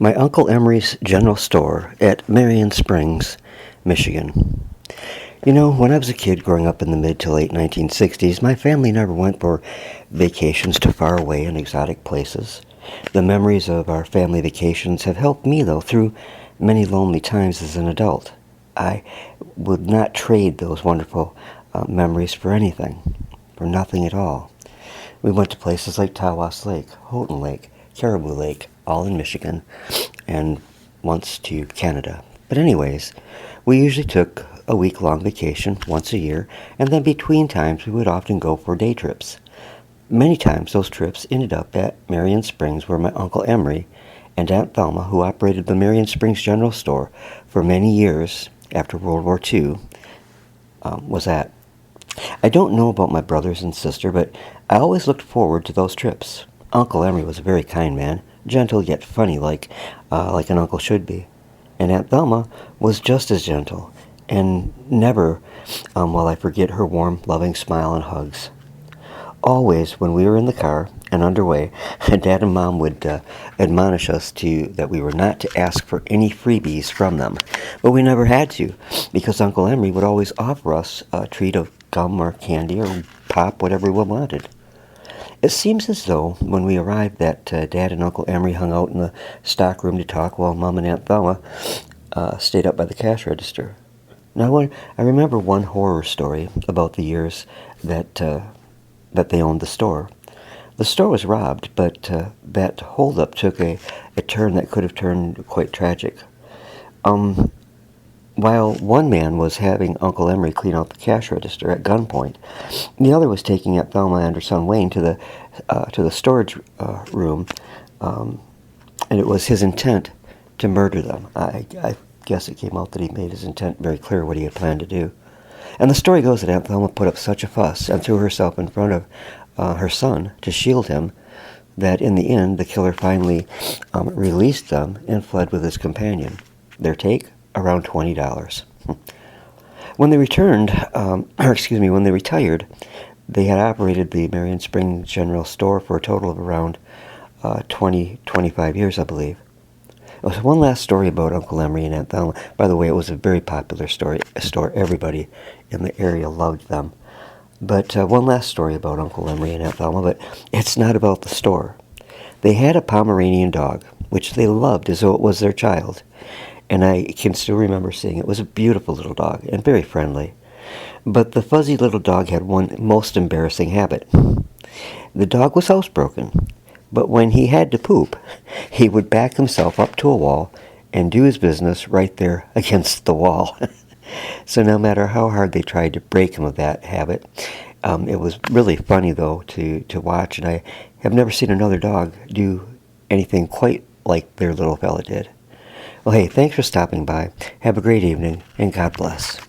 My Uncle Emory's General Store at Marion Springs, Michigan. You know, when I was a kid growing up in the mid to late 1960s, my family never went for vacations to faraway and exotic places. The memories of our family vacations have helped me, though, through many lonely times as an adult. I would not trade those wonderful memories for anything, for nothing at all. We went to places like Tawas Lake, Houghton Lake, Caribou Lake, all in Michigan, and once to Canada. But anyways, we usually took a week-long vacation once a year, and then between times we would often go for day trips. Many times those trips ended up at Marion Springs, where my Uncle Emory and Aunt Thelma, who operated the Marion Springs General Store for many years after World War II, was at. I don't know about my brothers and sister, but I always looked forward to those trips. Uncle Emory was a very kind man, gentle yet funny, like an uncle should be. And Aunt Thelma was just as gentle, and never will I forget her warm, loving smile and hugs. Always, when we were in the car and underway, Dad and Mom would admonish us that we were not to ask for any freebies from them. But we never had to, because Uncle Emory would always offer us a treat of gum or candy or pop, whatever we wanted. It seems as though when we arrived that Dad and Uncle Emory hung out in the stock room to talk while Mom and Aunt Thelma stayed up by the cash register. Now, I remember one horror story about the years that they owned the store. The store was robbed, but that holdup took a turn that could have turned quite tragic. While one man was having Uncle Emory clean out the cash register at gunpoint, the other was taking Aunt Thelma and her son Wayne to the storage room, and it was his intent to murder them. I guess it came out that he made his intent very clear what he had planned to do. And the story goes that Aunt Thelma put up such a fuss and threw herself in front of her son to shield him that in the end the killer finally released them and fled with his companion. Their take? Around $20. When they when they retired, they had operated the Marion Springs General Store for a total of around 25 years, I believe. There was one last story about Uncle Emory and Aunt Thelma. By the way, it was a very popular store. Everybody in the area loved them. But one last story about Uncle Emory and Aunt Thelma, but it's not about the store. They had a Pomeranian dog, which they loved as though it was their child. And I can still remember seeing it. It was a beautiful little dog and very friendly. But the fuzzy little dog had one most embarrassing habit. The dog was housebroken, but when he had to poop, he would back himself up to a wall and do his business right there against the wall. So no matter how hard they tried to break him of that habit, it was really funny, though, to watch. And I have never seen another dog do anything quite like their little fella did. Well, hey, thanks for stopping by. Have a great evening, and God bless.